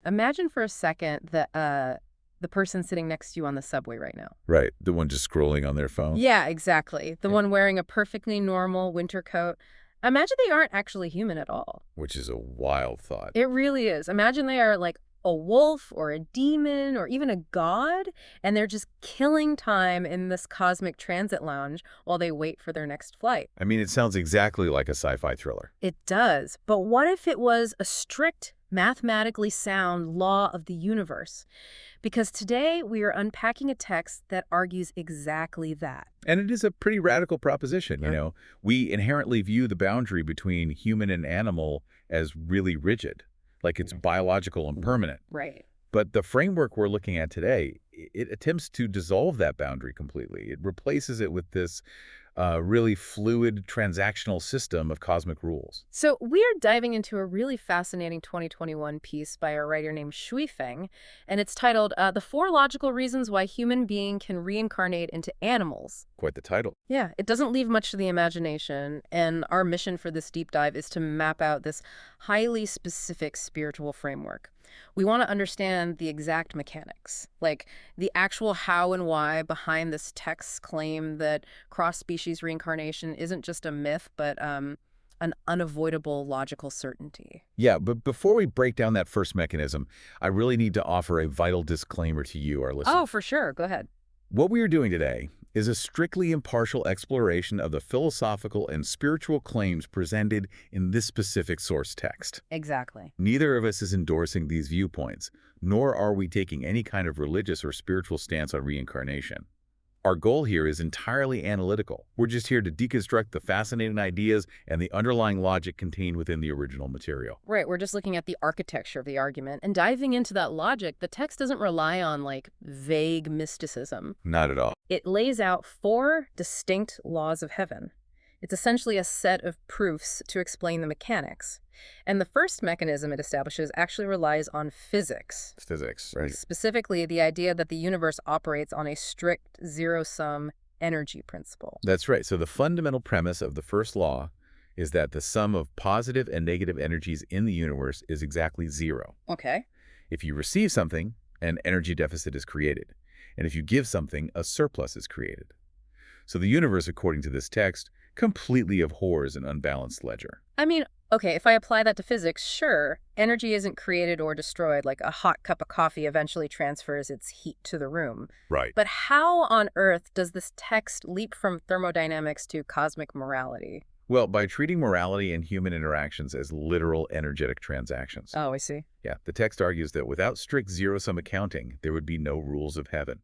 Imagine for a second the person sitting next to you on the subway right now. Right. The one just scrolling on their phone. Yeah, exactly. The one wearing a perfectly normal winter coat. Imagine they aren't actually human at all. Which is a wild thought. It really is. Imagine they are like a wolf or a demon or even a god, and they're just killing time in this cosmic transit lounge while they wait for their next flight. I mean, it sounds exactly like a sci-fi thriller. It does. But what if it was a strict, mathematically sound law of the universe? Because today we are unpacking a text that argues exactly that. And it is a pretty radical proposition, you know. We inherently view the boundary between human and animal as really rigid, like it's biological and permanent. Right. But the framework we're looking at today, it attempts to dissolve that boundary completely. It replaces it with this really fluid transactional system of cosmic rules. So we are diving into a really fascinating 2021 piece by a writer named Shui Feng, and it's titled The Four Logical Reasons Why Human Being Can Reincarnate into Animals. Quite the title. Yeah, it doesn't leave much to the imagination, and our mission for this deep dive is to map out this highly specific spiritual framework. We want to understand the exact mechanics, like the actual how and why behind this text's claim that cross-species reincarnation isn't just a myth, but an unavoidable logical certainty. Yeah, but before we break down that first mechanism, I really need to offer a vital disclaimer to you, our listeners. Oh, for sure. Go ahead. What we are doing today is a strictly impartial exploration of the philosophical and spiritual claims presented in this specific source text. Exactly. Neither of us is endorsing these viewpoints, nor are we taking any kind of religious or spiritual stance on reincarnation. Our goal here is entirely analytical. We're just here to deconstruct the fascinating ideas and the underlying logic contained within the original material. Right, we're just looking at the architecture of the argument and diving into that logic. The text doesn't rely on, like, vague mysticism. Not at all. It lays out four distinct laws of heaven. It's essentially a set of proofs to explain the mechanics. And the first mechanism it establishes actually relies on physics. Physics, right? Specifically, the idea that the universe operates on a strict zero-sum energy principle. That's right. So the fundamental premise of the first law is that the sum of positive and negative energies in the universe is exactly zero. Okay. If you receive something, an energy deficit is created. And if you give something, a surplus is created. So the universe, according to this text, completely abhors an unbalanced ledger. I mean, okay, if I apply that to physics, sure, energy isn't created or destroyed, like a hot cup of coffee eventually transfers its heat to the room. Right. But how on earth does this text leap from thermodynamics to cosmic morality? Well, by treating morality and human interactions as literal energetic transactions. Oh, I see. Yeah, the text argues that without strict zero-sum accounting, there would be no rules of heaven,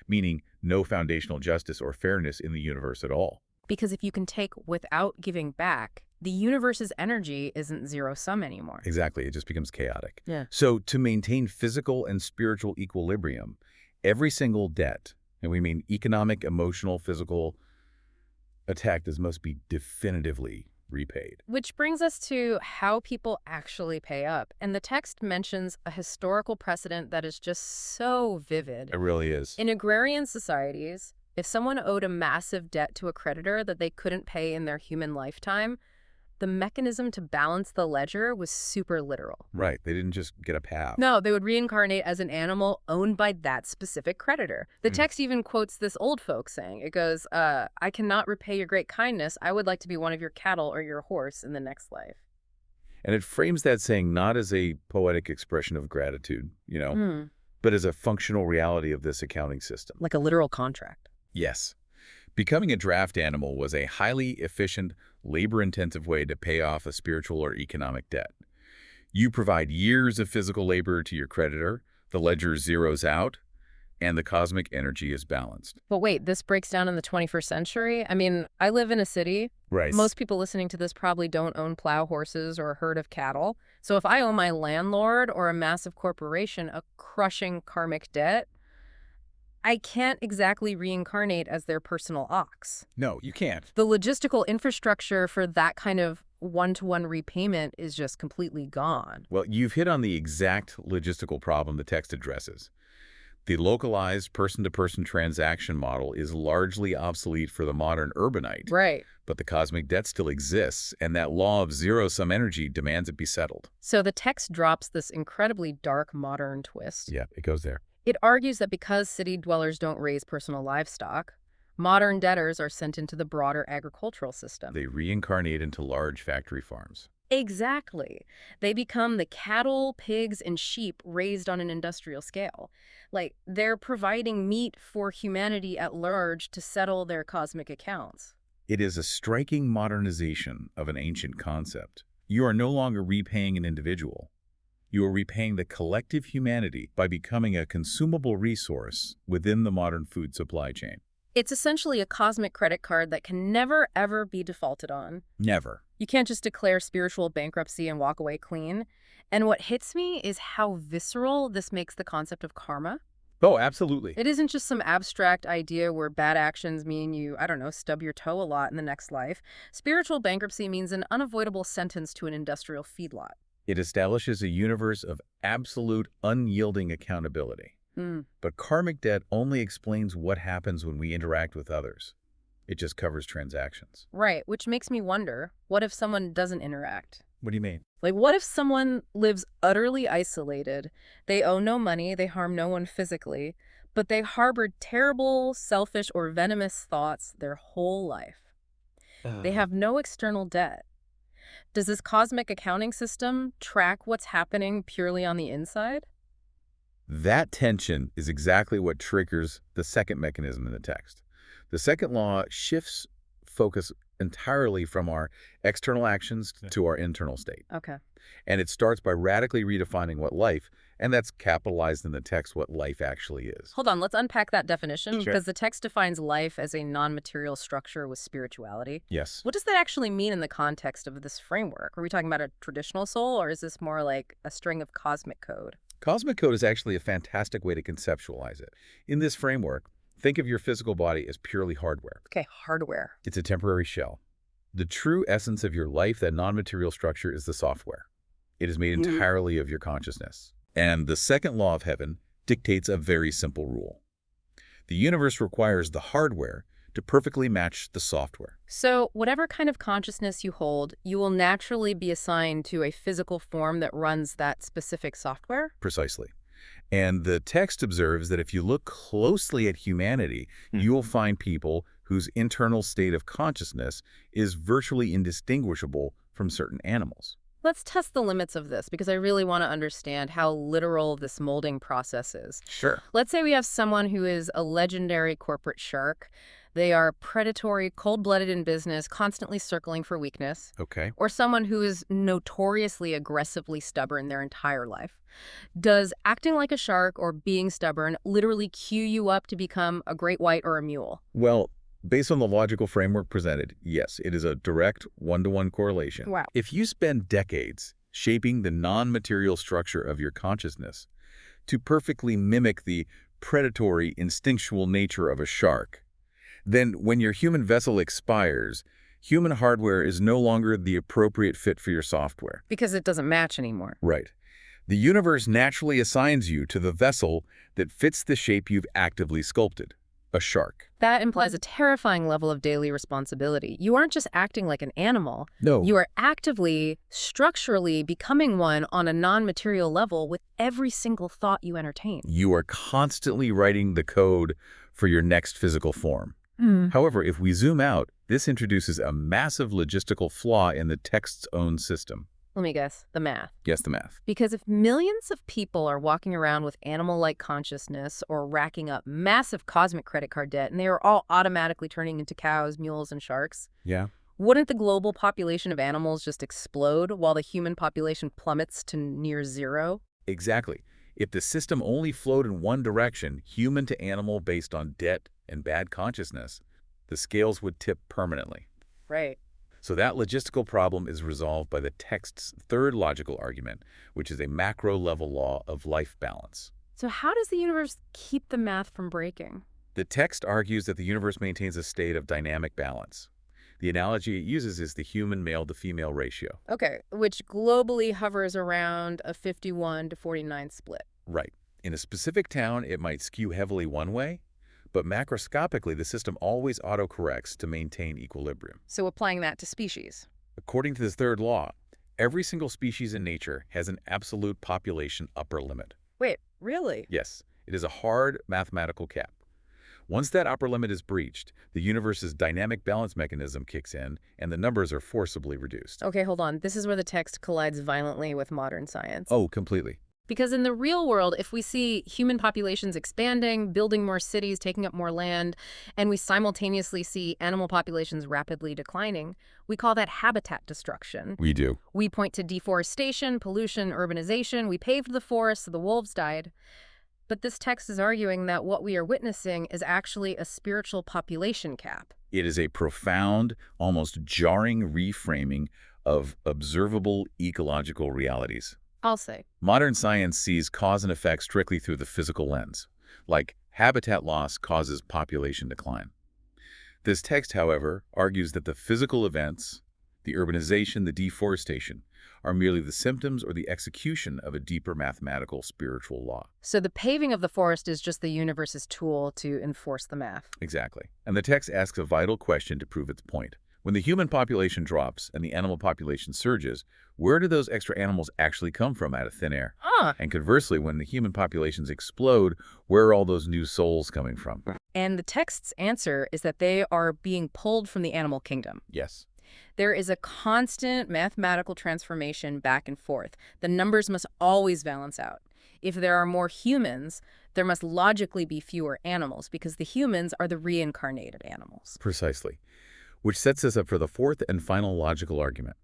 meaning no foundational justice or fairness in the universe at all. Because if you can take without giving back, the universe's energy isn't zero-sum anymore. Exactly, it just becomes chaotic. Yeah. So to maintain physical and spiritual equilibrium, every single debt, and we mean economic, emotional, physical, attack must be definitively repaid. Which brings us to how people actually pay up. And the text mentions a historical precedent that is just so vivid. It really is. In agrarian societies, if someone owed a massive debt to a creditor that they couldn't pay in their human lifetime, the mechanism to balance the ledger was super literal. Right. They didn't just get a pass. No, they would reincarnate as an animal owned by that specific creditor. The text even quotes this old folk saying. It goes, I cannot repay your great kindness. I would like to be one of your cattle or your horse in the next life. And it frames that saying not as a poetic expression of gratitude, but as a functional reality of this accounting system. Like a literal contract. Yes. Becoming a draft animal was a highly efficient, labor-intensive way to pay off a spiritual or economic debt. You provide years of physical labor to your creditor, the ledger zeroes out, and the cosmic energy is balanced. But wait, this breaks down in the 21st century? I mean, I live in a city. Right. Most people listening to this probably don't own plow horses or a herd of cattle. So if I owe my landlord or a massive corporation a crushing karmic debt, I can't exactly reincarnate as their personal ox. No, you can't. The logistical infrastructure for that kind of one-to-one repayment is just completely gone. Well, you've hit on the exact logistical problem the text addresses. The localized person-to-person transaction model is largely obsolete for the modern urbanite, Right. but the cosmic debt still exists, and that law of zero-sum energy demands it be settled. So the text drops this incredibly dark modern twist. Yeah, it goes there. It argues that because city dwellers don't raise personal livestock, modern debtors are sent into the broader agricultural system. They reincarnate into large factory farms. Exactly. They become the cattle, pigs, and sheep raised on an industrial scale. Like, they're providing meat for humanity at large to settle their cosmic accounts. It is a striking modernization of an ancient concept. You are no longer repaying an individual. You are repaying the collective humanity by becoming a consumable resource within the modern food supply chain. It's essentially a cosmic credit card that can never, ever be defaulted on. Never. You can't just declare spiritual bankruptcy and walk away clean. And what hits me is how visceral this makes the concept of karma. Oh, absolutely. It isn't just some abstract idea where bad actions mean you, I don't know, stub your toe a lot in the next life. Spiritual bankruptcy means an unavoidable sentence to an industrial feedlot. It establishes a universe of absolute, unyielding accountability. But karmic debt only explains what happens when we interact with others. It just covers transactions. Right, which makes me wonder, what if someone doesn't interact? What do you mean? Like, what if someone lives utterly isolated? They owe no money, they harm no one physically, but they harbored terrible, selfish, or venomous thoughts their whole life. They have no external debt. Does this cosmic accounting system track what's happening purely on the inside? That tension is exactly what triggers the second mechanism in the text. The second law shifts focus entirely from our external actions to our internal state. Okay. And it starts by radically redefining what life, and that's capitalized in the text, what life actually is. Hold on, let's unpack that definition, Sure. because the text defines life as a non-material structure with spirituality. Yes. What does that actually mean in the context of this framework? Are we talking about a traditional soul, or is this more like a string of cosmic code? Cosmic code is actually a fantastic way to conceptualize it. In this framework, think of your physical body as purely hardware. Okay, hardware. It's a temporary shell. The true essence of your life, that non-material structure, is the software. It is made entirely of your consciousness. And the second law of heaven dictates a very simple rule. The universe requires the hardware to perfectly match the software. So whatever kind of consciousness you hold, you will naturally be assigned to a physical form that runs that specific software? Precisely. And the text observes that if you look closely at humanity, you will find people whose internal state of consciousness is virtually indistinguishable from certain animals. Let's test the limits of this, because I really want to understand how literal this molding process is. Sure. Let's say we have someone who is a legendary corporate shark. They are predatory, cold-blooded in business, constantly circling for weakness. Okay. Or someone who is notoriously aggressively stubborn their entire life. Does acting like a shark or being stubborn literally cue you up to become a great white or a mule? Well, based on the logical framework presented, yes, it is a direct one-to-one correlation. Wow. If you spend decades shaping the non-material structure of your consciousness to perfectly mimic the predatory, instinctual nature of a shark, then when your human vessel expires, human hardware is no longer the appropriate fit for your software. Because it doesn't match anymore. Right. The universe naturally assigns you to the vessel that fits the shape you've actively sculpted, a shark. That implies a terrifying level of daily responsibility. You aren't just acting like an animal. No. You are actively, structurally becoming one on a non-material level with every single thought you entertain. You are constantly writing the code for your next physical form. However, if we zoom out, this introduces a massive logistical flaw in the text's own system. Let me guess, the math. Yes, the math. Because if millions of people are walking around with animal-like consciousness or racking up massive cosmic credit card debt, and they are all automatically turning into cows, mules, and sharks, Yeah. wouldn't the global population of animals just explode while the human population plummets to near zero? Exactly. If the system only flowed in one direction, human to animal based on debt and bad consciousness, the scales would tip permanently. Right. So that logistical problem is resolved by the text's third logical argument, which is a macro-level law of life balance. So how does the universe keep the math from breaking? The text argues that the universe maintains a state of dynamic balance. The analogy it uses is the human male-to-female ratio. Okay, which globally hovers around a 51 to 49 split. Right. In a specific town, it might skew heavily one way, but macroscopically, the system always autocorrects to maintain equilibrium. So applying that to species. According to this third law, every single species in nature has an absolute population upper limit. Wait, really? Yes, it is a hard mathematical cap. Once that upper limit is breached, the universe's dynamic balance mechanism kicks in, and the numbers are forcibly reduced. Okay, hold on. This is where the text collides violently with modern science. Oh, completely. Because in the real world, if we see human populations expanding, building more cities, taking up more land, and we simultaneously see animal populations rapidly declining, we call that habitat destruction. We do. We point to deforestation, pollution, urbanization. We paved the forests so the wolves died. But this text is arguing that what we are witnessing is actually a spiritual population cap. It is a profound, almost jarring reframing of observable ecological realities. I'll say. Modern science sees cause and effect strictly through the physical lens, like habitat loss causes population decline. This text, however, argues that the physical events, the urbanization, the deforestation, are merely the symptoms or the execution of a deeper mathematical spiritual law. So the paving of the forest is just the universe's tool to enforce the math. Exactly. And the text asks a vital question to prove its point. When the human population drops and the animal population surges, where do those extra animals actually come from out of thin air? And conversely, when the human populations explode, where are all those new souls coming from? And the text's answer is that they are being pulled from the animal kingdom. Yes. There is a constant mathematical transformation back and forth. The numbers must always balance out. If there are more humans, there must logically be fewer animals because the humans are the reincarnated animals. Precisely. Which sets us up for the fourth and final logical argument.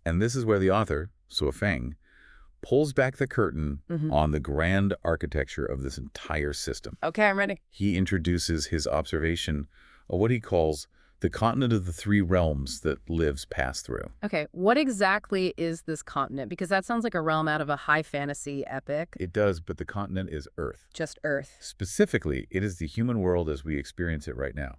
And this is where the author, Suo Feng, pulls back the curtain on the grand architecture of this entire system. Okay, I'm ready. He introduces his observation of what he calls the continent of the three realms that lives pass through. Okay, what exactly is this continent? Because that sounds like a realm out of a high fantasy epic. It does, but the continent is Earth. Just Earth. Specifically, it is the human world as we experience it right now.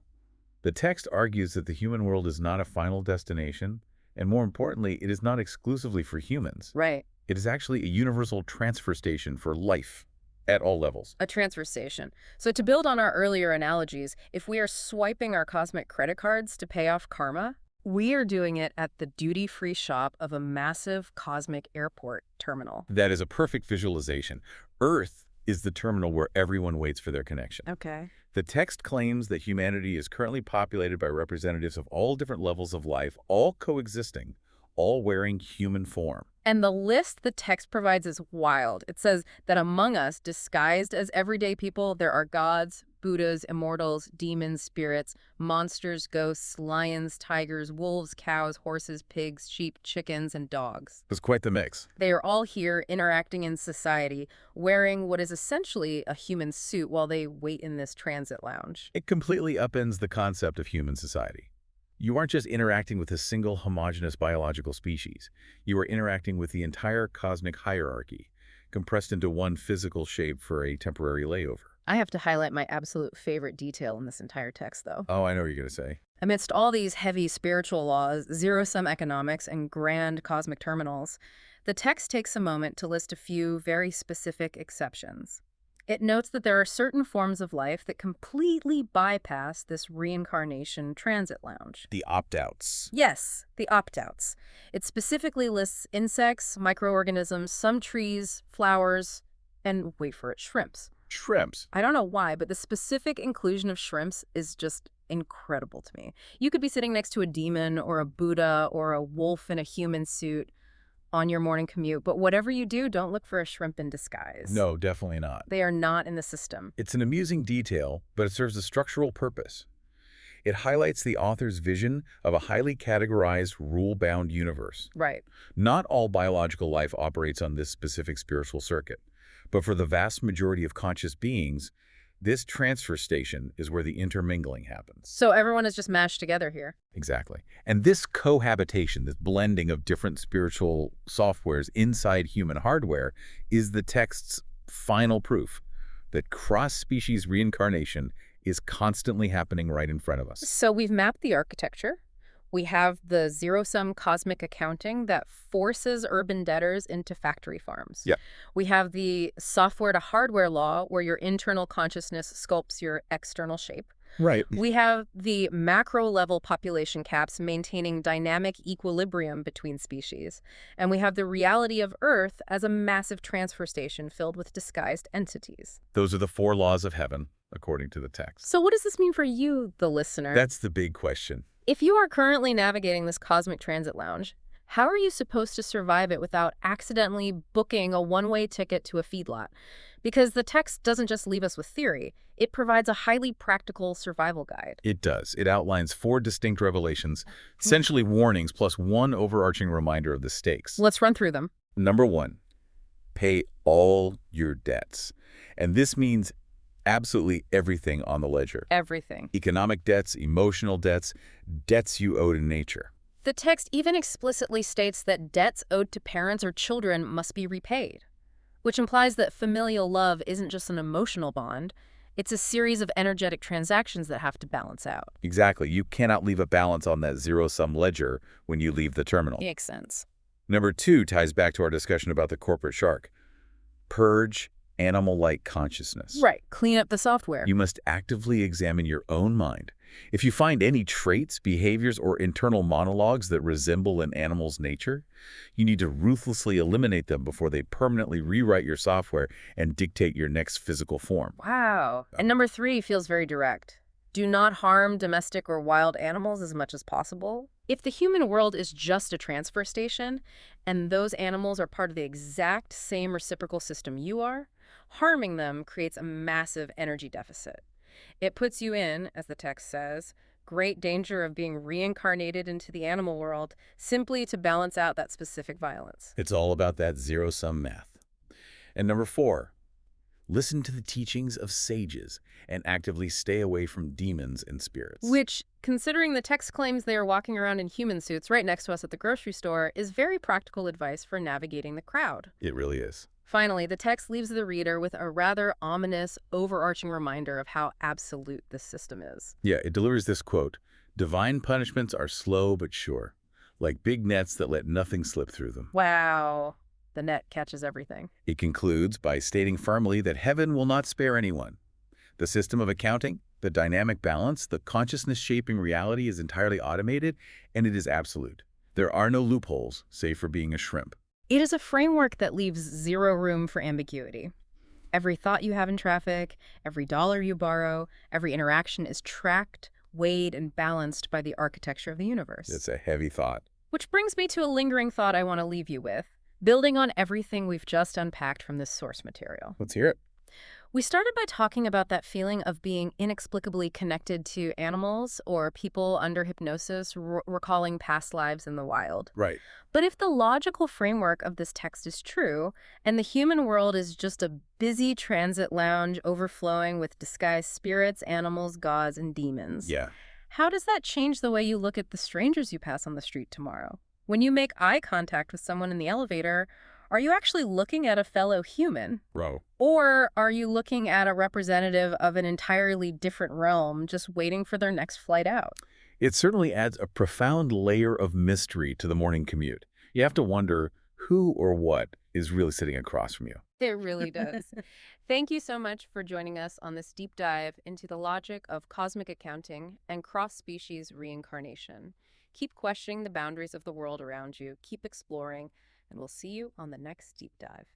The text argues that the human world is not a final destination, and more importantly, it is not exclusively for humans. Right. It is actually a universal transfer station for life at all levels. A transfer station. So to build on our earlier analogies, if we are swiping our cosmic credit cards to pay off karma, we are doing it at the duty-free shop of a massive cosmic airport terminal. That is a perfect visualization. Earth is the terminal where everyone waits for their connection. Okay. The text claims that humanity is currently populated by representatives of all different levels of life, all coexisting, all wearing human form. And the list the text provides is wild. It says that among us, disguised as everyday people, there are gods, Buddhas, immortals, demons, spirits, monsters, ghosts, lions, tigers, wolves, cows, horses, pigs, sheep, chickens, and dogs. It's quite the mix. They are all here interacting in society, wearing what is essentially a human suit while they wait in this transit lounge. It completely upends the concept of human society. You aren't just interacting with a single homogeneous biological species. You are interacting with the entire cosmic hierarchy, compressed into one physical shape for a temporary layover. I have to highlight my absolute favorite detail in this entire text, though. Oh, I know what you're going to say. Amidst all these heavy spiritual laws, zero-sum economics, and grand cosmic terminals, the text takes a moment to list a few very specific exceptions. It notes that there are certain forms of life that completely bypass this reincarnation transit lounge. The opt-outs. Yes, the opt-outs. It specifically lists insects, microorganisms, some trees, flowers, and, wait for it, shrimps. Shrimps. I don't know why, but the specific inclusion of shrimps is just incredible to me. You could be sitting next to a demon or a Buddha or a wolf in a human suit on your morning commute, but whatever you do, don't look for a shrimp in disguise. No, definitely not. They are not in the system. It's an amusing detail, but it serves a structural purpose. It highlights the author's vision of a highly categorized, rule-bound universe. Right. Not all biological life operates on this specific spiritual circuit, but for the vast majority of conscious beings, this transfer station is where the intermingling happens. So everyone is just mashed together here. Exactly. And this cohabitation, this blending of different spiritual softwares inside human hardware, is the text's final proof that cross-species reincarnation is constantly happening right in front of us. So we've mapped the architecture. We have the zero-sum cosmic accounting that forces urban debtors into factory farms. Yeah. We have the software to hardware law, where your internal consciousness sculpts your external shape. Right. We have the macro-level population caps maintaining dynamic equilibrium between species. And we have the reality of Earth as a massive transfer station filled with disguised entities. Those are the 4 laws of heaven, according to the text. So what does this mean for you, the listener? That's the big question. If you are currently navigating this cosmic transit lounge, how are you supposed to survive it without accidentally booking a one-way ticket to a feedlot? Because the text doesn't just leave us with theory, it provides a highly practical survival guide. It does. It outlines 4 distinct revelations, essentially warnings plus one overarching reminder of the stakes. Let's run through them. Number 1, pay all your debts. And this means absolutely everything on the ledger. Everything. Economic debts, emotional debts, debts you owe to nature. The text even explicitly states that debts owed to parents or children must be repaid, which implies that familial love isn't just an emotional bond, it's a series of energetic transactions that have to balance out. Exactly. You cannot leave a balance on that zero-sum ledger when you leave the terminal. Makes sense. Number 2 ties back to our discussion about the corporate shark. Purge animal-like consciousness. Right. Clean up the software. You must actively examine your own mind. If you find any traits, behaviors, or internal monologues that resemble an animal's nature, you need to ruthlessly eliminate them before they permanently rewrite your software and dictate your next physical form. Wow. And number 3 feels very direct. Do not harm domestic or wild animals as much as possible. If the human world is just a transfer station, and those animals are part of the exact same reciprocal system you are, harming them creates a massive energy deficit. It puts you in, as the text says, great danger of being reincarnated into the animal world simply to balance out that specific violence. It's all about that zero-sum math. And number 4, listen to the teachings of sages and actively stay away from demons and spirits. Which, considering the text claims they are walking around in human suits right next to us at the grocery store, is very practical advice for navigating the crowd. It really is. Finally, the text leaves the reader with a rather ominous, overarching reminder of how absolute this system is. Yeah, it delivers this quote, "Divine punishments are slow but sure, like big nets that let nothing slip through them." Wow. The net catches everything. It concludes by stating firmly that heaven will not spare anyone. The system of accounting, the dynamic balance, the consciousness-shaping reality is entirely automated, and it is absolute. There are no loopholes, save for being a shrimp. It is a framework that leaves zero room for ambiguity. Every thought you have in traffic, every dollar you borrow, every interaction is tracked, weighed, and balanced by the architecture of the universe. It's a heavy thought. Which brings me to a lingering thought I want to leave you with, building on everything we've just unpacked from this source material. Let's hear it. We started by talking about that feeling of being inexplicably connected to animals or people under hypnosis recalling past lives in the wild. Right. But if the logical framework of this text is true, and the human world is just a busy transit lounge overflowing with disguised spirits, animals, gods, and demons, Yeah. how does that change the way you look at the strangers you pass on the street tomorrow? When you make eye contact with someone in the elevator, are you actually looking at a fellow human? Bro. Or are you looking at a representative of an entirely different realm just waiting for their next flight out? It certainly adds a profound layer of mystery to the morning commute. You have to wonder who or what is really sitting across from you. It really does. Thank you so much for joining us on this deep dive into the logic of cosmic accounting and cross-species reincarnation. Keep questioning the boundaries of the world around you, keep exploring, and we'll see you on the next deep dive.